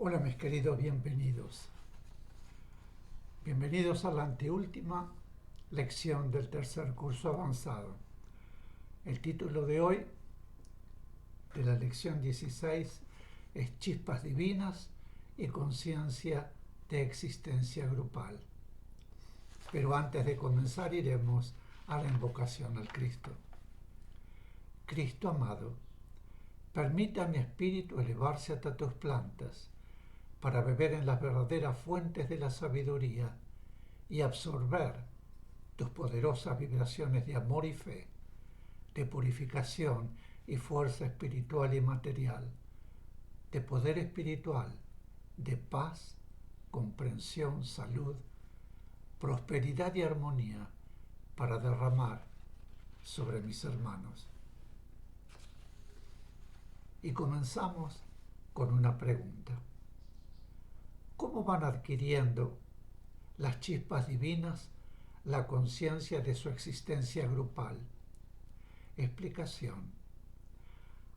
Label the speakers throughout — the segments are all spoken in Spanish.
Speaker 1: Hola mis queridos, bienvenidos. Bienvenidos a la anteúltima lección del tercer curso avanzado. El título de hoy, de la lección 16, es Chispas Divinas y Conciencia de Existencia Grupal. Pero antes de comenzar iremos a la invocación al Cristo. Cristo amado, permite a mi espíritu elevarse hasta tus plantas, para beber en las verdaderas fuentes de la sabiduría y absorber tus poderosas vibraciones de amor y fe, de purificación y fuerza espiritual y material, de poder espiritual, de paz, comprensión, salud, prosperidad y armonía para derramar sobre mis hermanos. Y comenzamos con una pregunta. ¿Cómo van adquiriendo las chispas divinas la conciencia de su existencia grupal? Explicación.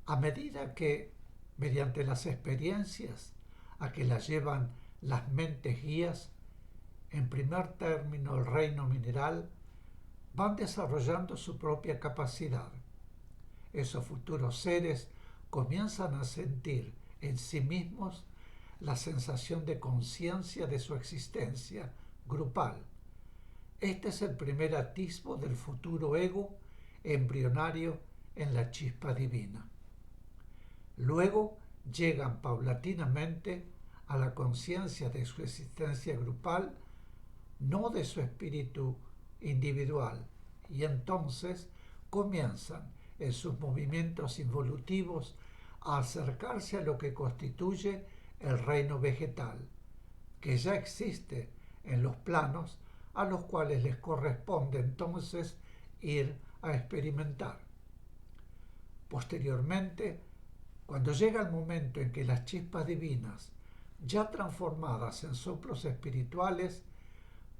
Speaker 1: A medida que, mediante las experiencias a que las llevan las mentes guías, en primer término el reino mineral, van desarrollando su propia capacidad. Esos futuros seres comienzan a sentir en sí mismos la sensación de conciencia de su existencia grupal. Este es el primer atisbo del futuro ego embrionario en la chispa divina. Luego llegan paulatinamente a la conciencia de su existencia grupal, no de su espíritu individual, y entonces comienzan en sus movimientos involutivos a acercarse a lo que constituye el reino vegetal, que ya existe en los planos a los cuales les corresponde entonces ir a experimentar. Posteriormente, cuando llega el momento en que las chispas divinas, ya transformadas en soplos espirituales,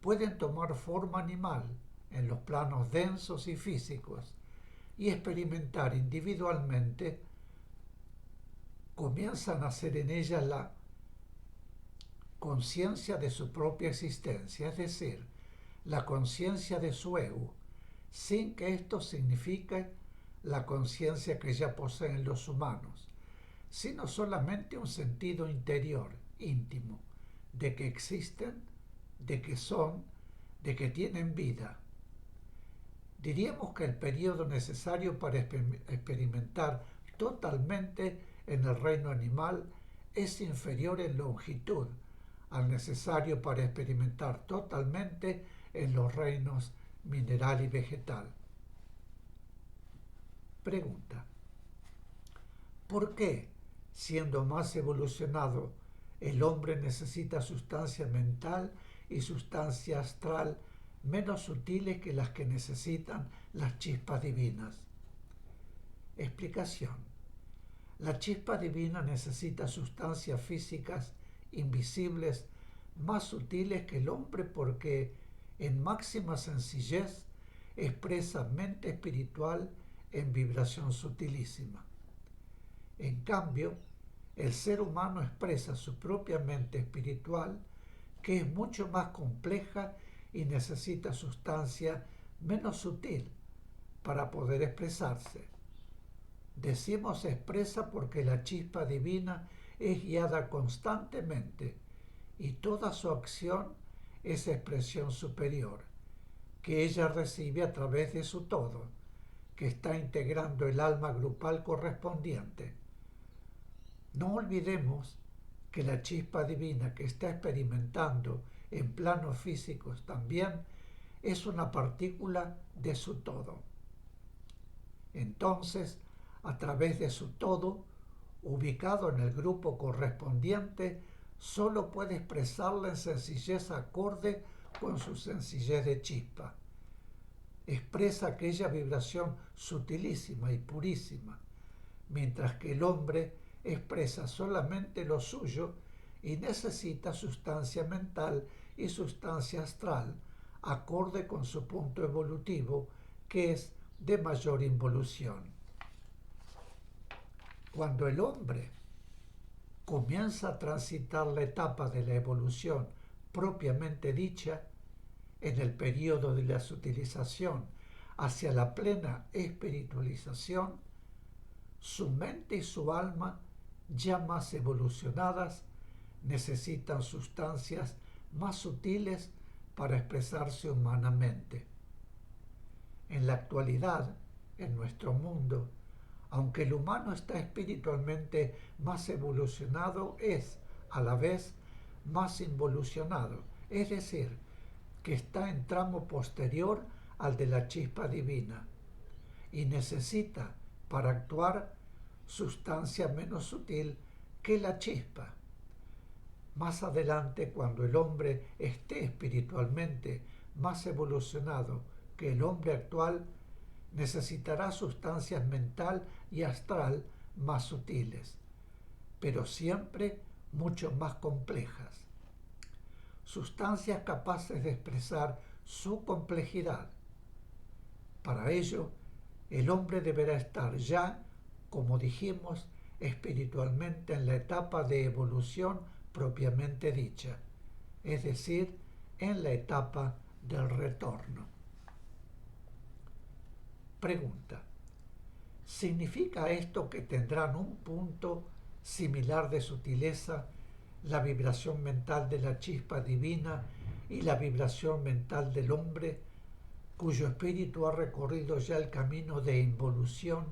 Speaker 1: pueden tomar forma animal en los planos densos y físicos y experimentar individualmente, comienzan a ser en ellas la conciencia de su propia existencia, es decir, la conciencia de su ego, sin que esto signifique la conciencia que ya poseen los humanos, sino solamente un sentido interior, íntimo, de que existen, de que son, de que tienen vida. Diríamos que el periodo necesario para experimentar totalmente en el reino animal es inferior en longitud al necesario para experimentar totalmente en los reinos mineral y vegetal. Pregunta. ¿Por qué, siendo más evolucionado, el hombre necesita sustancia mental y sustancia astral menos sutiles que las que necesitan las chispas divinas? Explicación. La chispa divina necesita sustancias físicas invisibles más sutiles que el hombre porque, en máxima sencillez, expresa mente espiritual en vibración sutilísima. En cambio, el ser humano expresa su propia mente espiritual, que es mucho más compleja y necesita sustancia menos sutil para poder expresarse. Decimos expresa porque la chispa divina es guiada constantemente y toda su acción es expresión superior, que ella recibe a través de su todo, que está integrando el alma grupal correspondiente. No olvidemos que la chispa divina que está experimentando en planos físicos también es una partícula de su todo. Entonces, a través de su todo, ubicado en el grupo correspondiente, solo puede expresarla en sencillez acorde con su sencillez de chispa. Expresa aquella vibración sutilísima y purísima, mientras que el hombre expresa solamente lo suyo y necesita sustancia mental y sustancia astral, acorde con su punto evolutivo, que es de mayor involución. Cuando el hombre comienza a transitar la etapa de la evolución propiamente dicha, en el periodo de la sutilización hacia la plena espiritualización, su mente y su alma, ya más evolucionadas, necesitan sustancias más sutiles para expresarse humanamente. En la actualidad, en nuestro mundo, aunque el humano está espiritualmente más evolucionado, es a la vez más involucionado, es decir, que está en tramo posterior al de la chispa divina y necesita para actuar sustancia menos sutil que la chispa. Más adelante, cuando el hombre esté espiritualmente más evolucionado que el hombre actual, necesitará sustancias mental y astral más sutiles, pero siempre mucho más complejas. Sustancias capaces de expresar su complejidad. Para ello, el hombre deberá estar ya, como dijimos, espiritualmente en la etapa de evolución propiamente dicha, es decir, en la etapa del retorno. Pregunta: ¿significa esto que tendrán un punto similar de sutileza la vibración mental de la chispa divina y la vibración mental del hombre, cuyo espíritu ha recorrido ya el camino de involución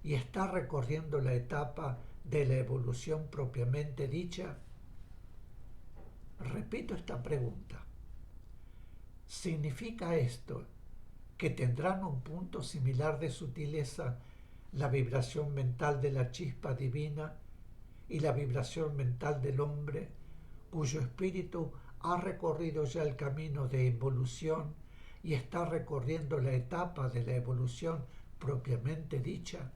Speaker 1: y está recorriendo la etapa de la evolución propiamente dicha? Repito esta pregunta. ¿Significa esto que tendrán un punto similar de sutileza la vibración mental de la chispa divina y la vibración mental del hombre, cuyo espíritu ha recorrido ya el camino de involución y está recorriendo la etapa de la evolución propiamente dicha?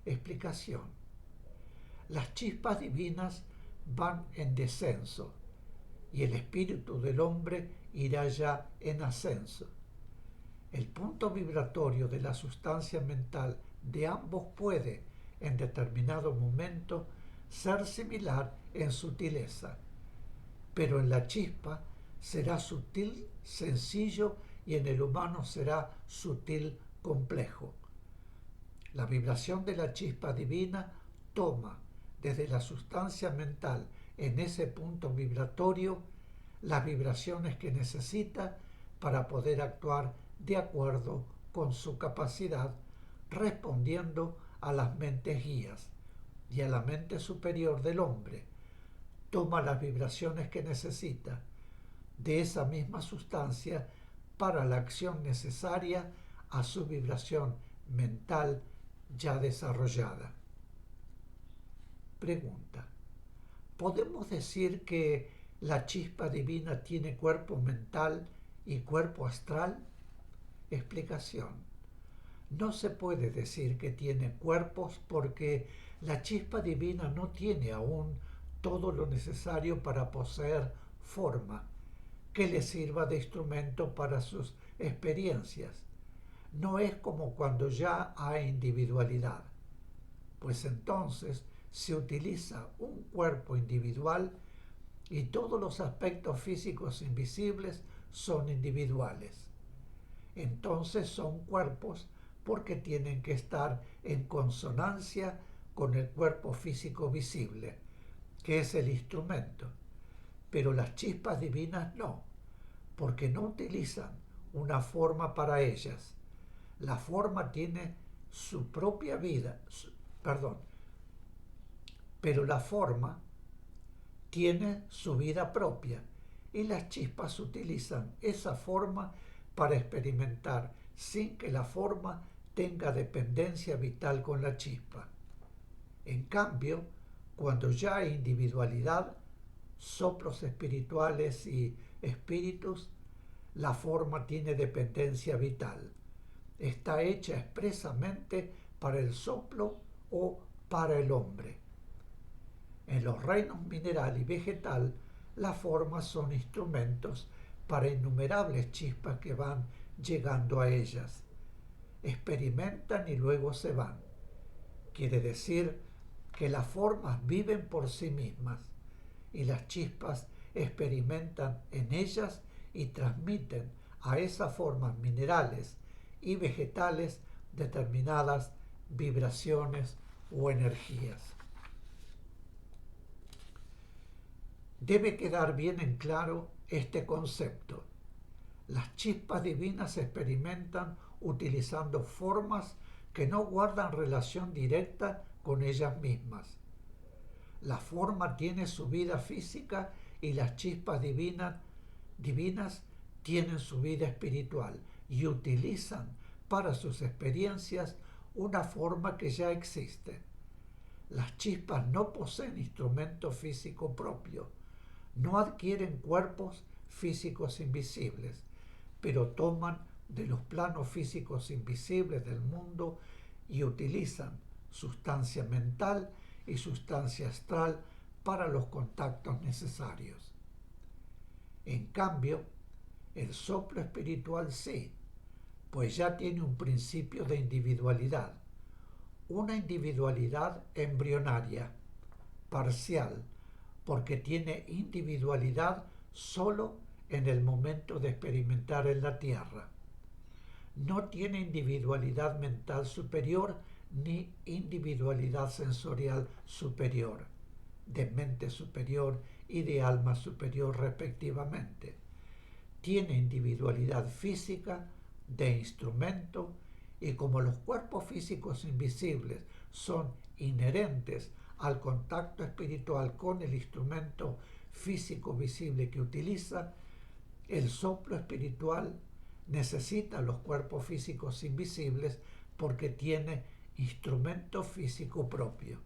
Speaker 1: Explicación: las chispas divinas van en descenso y el espíritu del hombre irá ya en ascenso. El punto vibratorio de la sustancia mental de ambos puede, en determinado momento, ser similar en sutileza, pero en la chispa será sutil, sencillo, y en el humano será sutil, complejo. La vibración de la chispa divina toma desde la sustancia mental en ese punto vibratorio las vibraciones que necesita para poder actuar de acuerdo con su capacidad, respondiendo a las mentes guías, y a la mente superior del hombre toma las vibraciones que necesita de esa misma sustancia para la acción necesaria a su vibración mental ya desarrollada. Pregunta: ¿podemos decir que la chispa divina tiene cuerpo mental y cuerpo astral? Explicación: no se puede decir que tiene cuerpos porque la chispa divina no tiene aún todo lo necesario para poseer forma que le sirva de instrumento para sus experiencias. No es como cuando ya hay individualidad, pues entonces se utiliza un cuerpo individual y todos los aspectos físicos invisibles son individuales. Entonces son cuerpos porque tienen que estar en consonancia con el cuerpo físico visible, que es el instrumento. Pero las chispas divinas no, porque no utilizan una forma para ellas. La forma tiene su propia vida, pero la forma tiene su vida propia y las chispas utilizan esa forma para experimentar sin que la forma tenga dependencia vital con la chispa. En cambio, cuando ya hay individualidad, soplos espirituales y espíritus, la forma tiene dependencia vital. Está hecha expresamente para el soplo o para el hombre. En los reinos mineral y vegetal, las formas son instrumentos para innumerables chispas que van llegando a ellas. Experimentan y luego se van. Quiere decir que las formas viven por sí mismas y las chispas experimentan en ellas y transmiten a esas formas minerales y vegetales determinadas vibraciones o energías. Debe quedar bien en claro este concepto. Las chispas divinas se experimentan utilizando formas que no guardan relación directa con ellas mismas. La forma tiene su vida física y las chispas divinas tienen su vida espiritual y utilizan para sus experiencias una forma que ya existe. Las chispas no poseen instrumento físico propio, no adquieren cuerpos físicos invisibles, pero toman de los planos físicos invisibles del mundo y utilizan sustancia mental y sustancia astral para los contactos necesarios. En cambio, el soplo espiritual sí, pues ya tiene un principio de individualidad, una individualidad embrionaria, parcial, porque tiene individualidad solo en el momento de experimentar en la Tierra. No tiene individualidad mental superior ni individualidad sensorial superior, de mente superior y de alma superior respectivamente. Tiene individualidad física, de instrumento, y como los cuerpos físicos invisibles son inherentes al contacto espiritual con el instrumento físico visible que utiliza, el soplo espiritual necesita los cuerpos físicos invisibles porque tiene instrumento físico propio.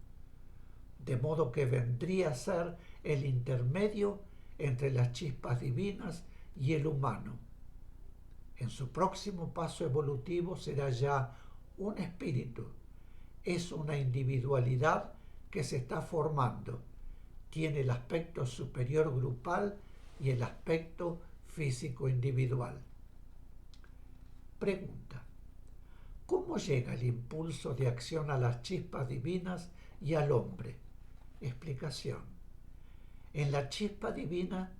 Speaker 1: De modo que vendría a ser el intermedio entre las chispas divinas y el humano. En su próximo paso evolutivo será ya un espíritu. Es una individualidad que se está formando. Tiene el aspecto superior grupal y el aspecto físico individual. Pregunta: ¿cómo llega el impulso de acción a las chispas divinas y al hombre? Explicación: en la chispa divina,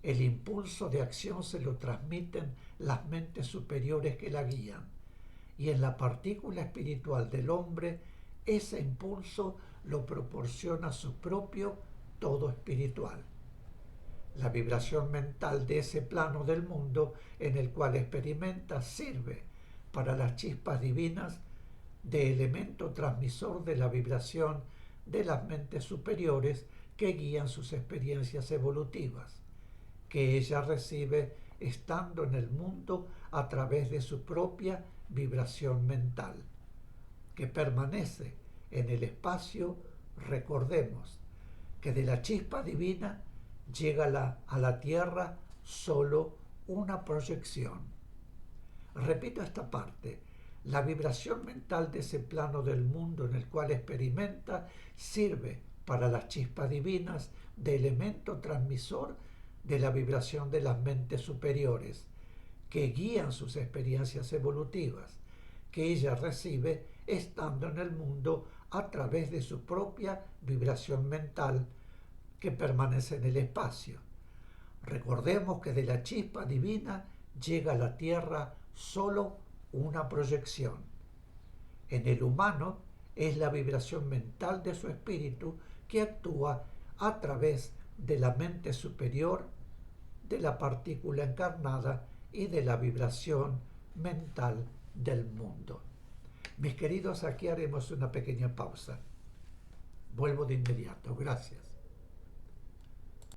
Speaker 1: el impulso de acción se lo transmiten las mentes superiores que la guían, y en la partícula espiritual del hombre, ese impulso lo proporciona su propio todo espiritual. La vibración mental de ese plano del mundo en el cual experimenta sirve para las chispas divinas de elemento transmisor de la vibración de las mentes superiores que guían sus experiencias evolutivas, que ella recibe estando en el mundo a través de su propia vibración mental, que permanece en el espacio. Recordemos que de la chispa divina llega a la Tierra solo una proyección. Repito esta parte: la vibración mental de ese plano del mundo en el cual experimenta sirve para las chispas divinas de elemento transmisor de la vibración de las mentes superiores, que guían sus experiencias evolutivas, que ella recibe estando en el mundo a través de su propia vibración mental, que permanece en el espacio. Recordemos que de la chispa divina llega a la Tierra solo una proyección. En el humano es la vibración mental de su espíritu que actúa a través de la mente superior, de la partícula encarnada y de la vibración mental del mundo. Mis queridos, aquí haremos una pequeña pausa. Vuelvo de inmediato. Gracias.